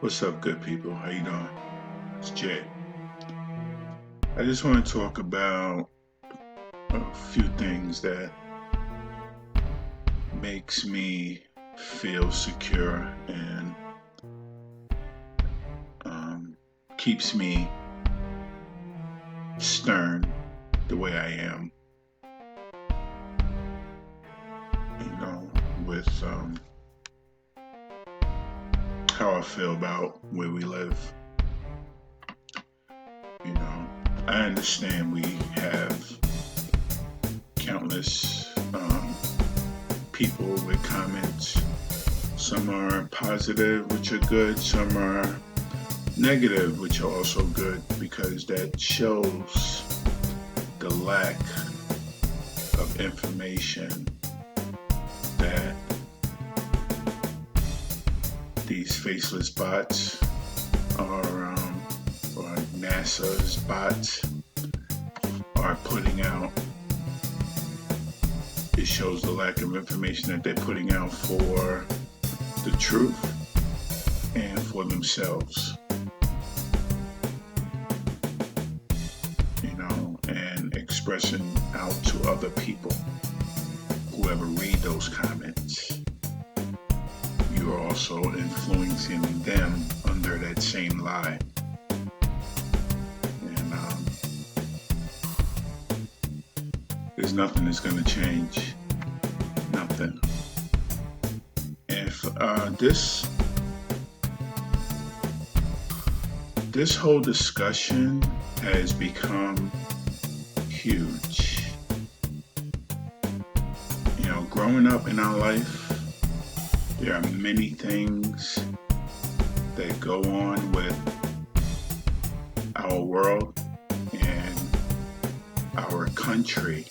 What's up, good people? How you doing? It's Jay. I just want to talk about a few things that makes me feel secure and keeps me stern the way I am. With how I feel about where we live. I understand we have countless people with comments. Some are positive, which are good. Some are negative, which are also good, because that shows the lack of information that these faceless bots or NASA's bots are putting out. It shows the lack of information that they're putting out for the truth and for themselves. And expressing out to other people, whoever read those comments. You're also influencing them under that same lie. And there's nothing that's going to change. Nothing. And this whole discussion has become huge. Growing up in our life, there are many things that go on with our world and our country,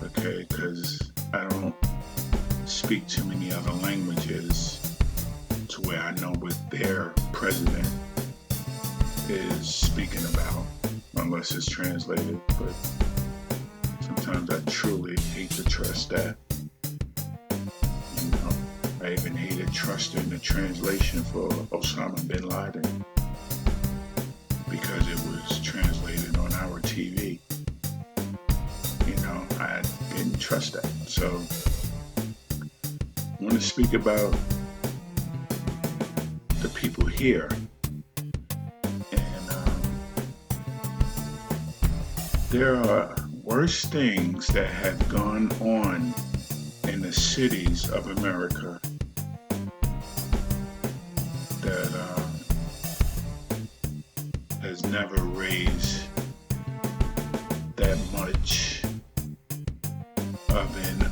okay? Because I don't speak too many other languages to where I know what their president is speaking about, unless it's translated. But sometimes I truly hate to trust that. I even hated trusting the translation for Osama bin Laden because it was translated on our TV. I didn't trust that. So I want to speak about the people here. And there are worse things that have gone on in the cities of America that has never raised that much of an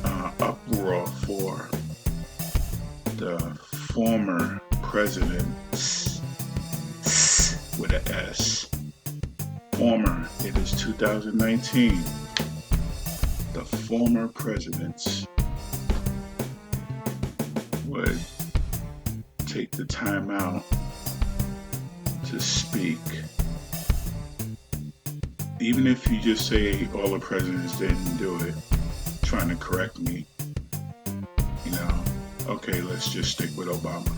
uproar for the former president, with an S. Former, it is 2019. The former presidents would take the time out to speak. Even if you just say all the presidents didn't do it, trying to correct me, okay, let's just stick with Obama.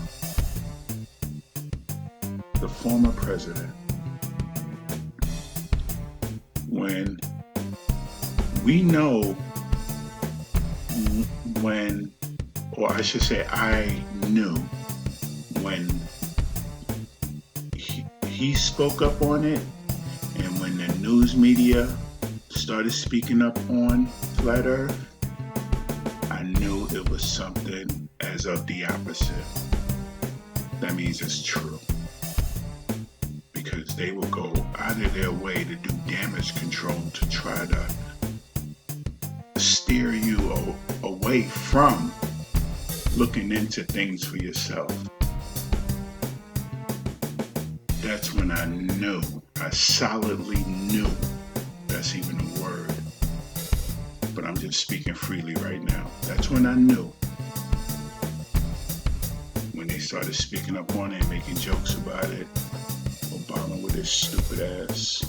The former president, when we know or I should say I knew when he spoke up on it, and when the news media started speaking up on Flat Earth, I knew it was something as of the opposite. That means it's true. Because they will go out of their way to do damage control to try to steer you away from looking into things for yourself. That's when I solidly knew, that's even a word, but I'm just speaking freely right now. That's when I knew. When they started speaking up on it and making jokes about it, Obama with his stupid ass.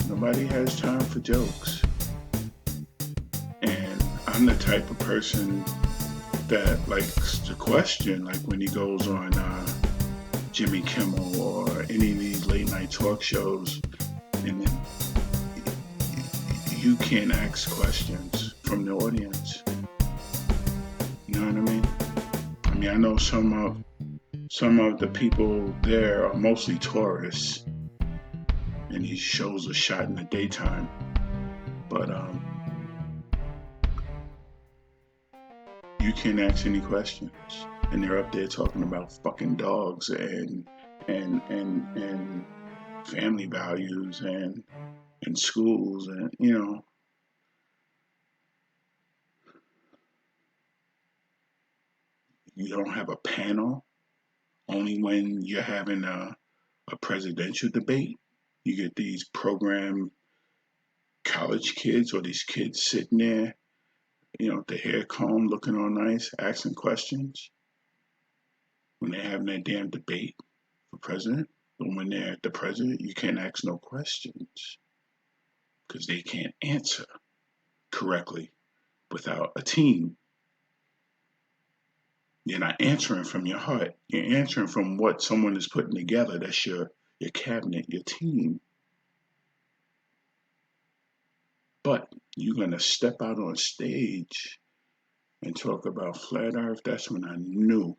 Nobody has time for jokes. And I'm the type of person that likes to question, like when he goes on Jimmy Kimmel or any of these late night talk shows, and then you can't ask questions from the audience. You know what I mean? I mean, I know some of the people there are mostly tourists, and these shows are shot in the daytime. But you can't ask any questions, and they're up there talking about fucking dogs and family values and schools, and you don't have a panel. Only when you're having a presidential debate, you get these program college kids or these kids sitting there, with the hair comb, looking all nice, asking questions when they're having their damn debate for president. But when they're the president, you can't ask no questions because they can't answer correctly without a team. You're not answering from your heart. You're answering from what someone is putting together. That's your cabinet, your team. But you're going to step out on stage and talk about flat earth. That's when I knew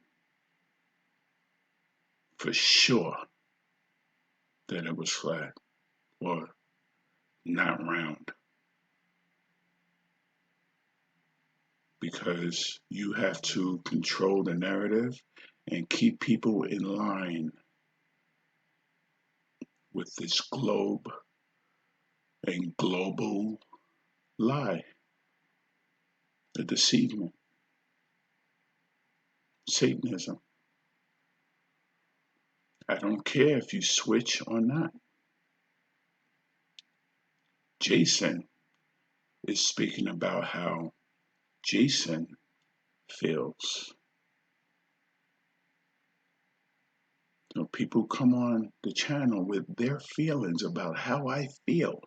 for sure that it was flat or not round. Because you have to control the narrative and keep people in line with this globe and global lie, the deceivement, Satanism. I don't care if you switch or not. Jason is speaking about how Jason feels. People come on the channel with their feelings about how I feel.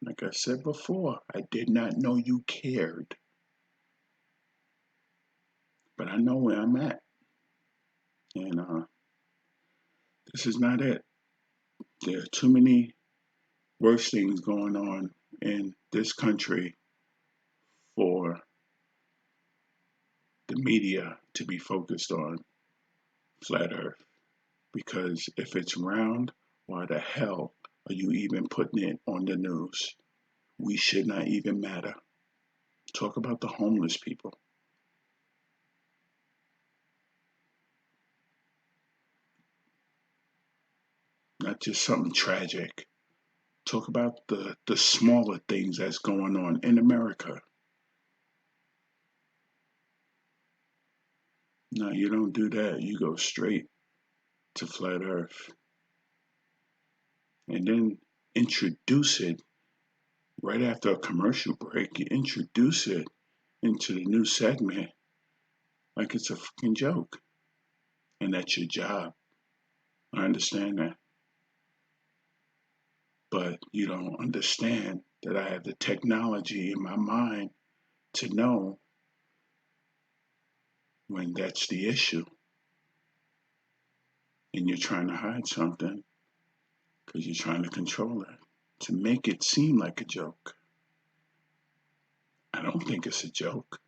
Like I said before, I did not know you cared. But I know where I'm at. And this is not it. There are too many worse things going on in this country for the media to be focused on flat earth. Because if it's round, why the hell are you even putting it on the news? We should not even matter. Talk about the homeless people. Not just something tragic. Talk about the smaller things that's going on in America. No, you don't do that. You go straight to flat earth. And then introduce it right after a commercial break. You introduce it into the new segment like it's a fucking joke. And that's your job. I understand that. But you don't understand that I have the technology in my mind to know when that's the issue. And you're trying to hide something because you're trying to control it to make it seem like a joke. I don't think it's a joke.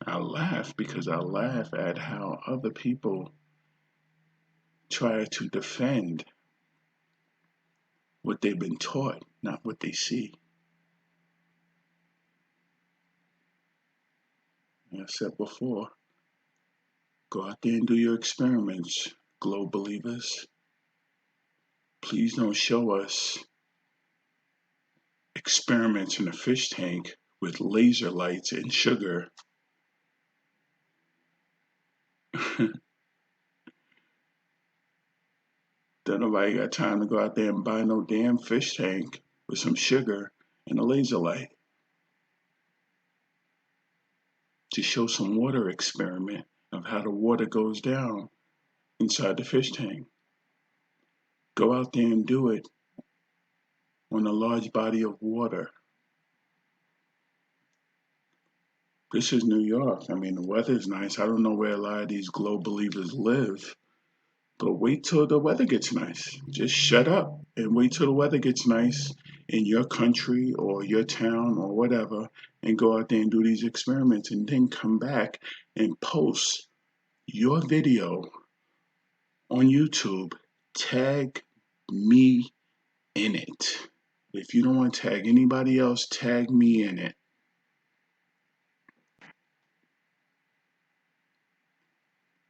I laugh because I laugh at how other people try to defend what they've been taught, not what they see. Like I said before, go out there and do your experiments, globe believers. Please don't show us experiments in a fish tank with laser lights and sugar. Don't nobody got time to go out there and buy no damn fish tank with some sugar and a laser light to show some water experiment of how the water goes down inside the fish tank. Go out there and do it on a large body of water. This is New York. I mean, the weather's nice. I don't know where a lot of these globe believers live, but wait till the weather gets nice. Just shut up and wait till the weather gets nice in your country or your town or whatever, and go out there and do these experiments and then come back and post your video on YouTube. Tag me in it. If you don't want to tag anybody else, tag me in it.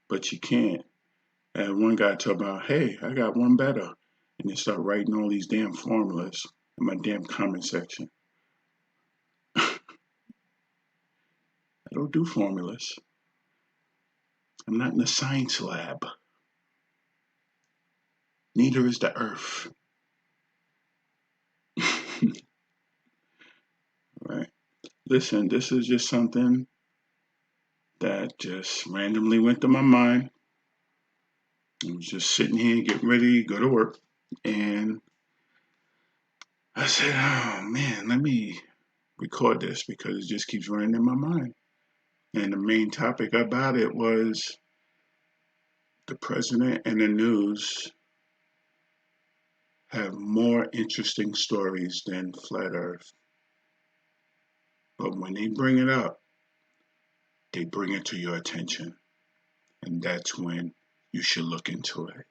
But you can't. And one guy talked about, hey, I got one better. And they start writing all these damn formulas in my damn comment section. I don't do formulas. I'm not in the science lab. Neither is the earth. Right? Listen, this is just something that just randomly went to my mind. I was just sitting here getting ready to go to work. And I said, oh man, let me record this because it just keeps running in my mind. And the main topic about it was the president and the news have more interesting stories than flat earth. But when they bring it up, they bring it to your attention. And that's when you should look into it.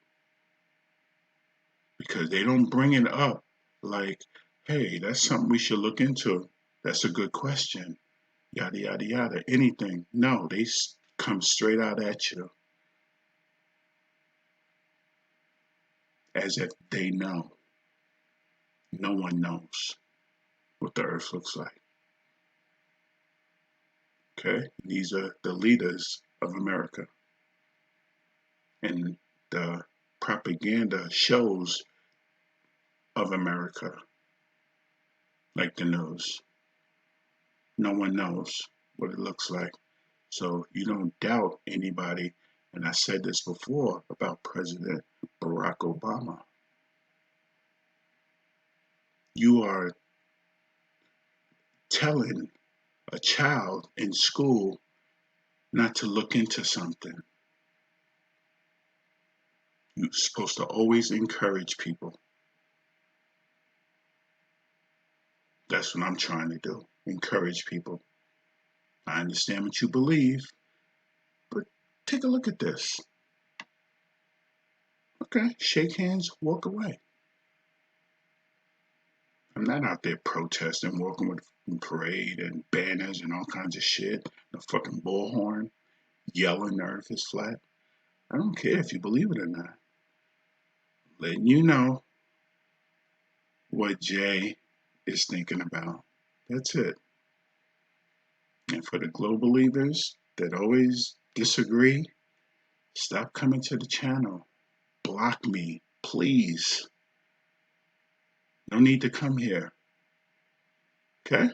Because they don't bring it up like, hey, that's something we should look into. That's a good question. Yada, yada, yada. Anything. No, they come straight out at you as if they know. No one knows what the earth looks like. Okay? These are the leaders of America. And the propaganda shows of America, like the news. No one knows what it looks like. So you don't doubt anybody. And I said this before about President Barack Obama. You are telling a child in school not to look into something. You're supposed to always encourage people. That's what I'm trying to do. Encourage people. I understand what you believe, but take a look at this. Okay, shake hands, walk away. I'm not out there protesting, walking with a parade and banners and all kinds of shit. A fucking bullhorn, yelling the earth is flat. I don't care if you believe it or not. Letting you know what Jay is thinking about. That's it. And for the global believers that always disagree, stop coming to the channel. Block me, please. No need to come here. Okay?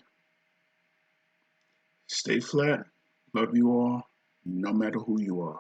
Stay flat. Love you all, no matter who you are.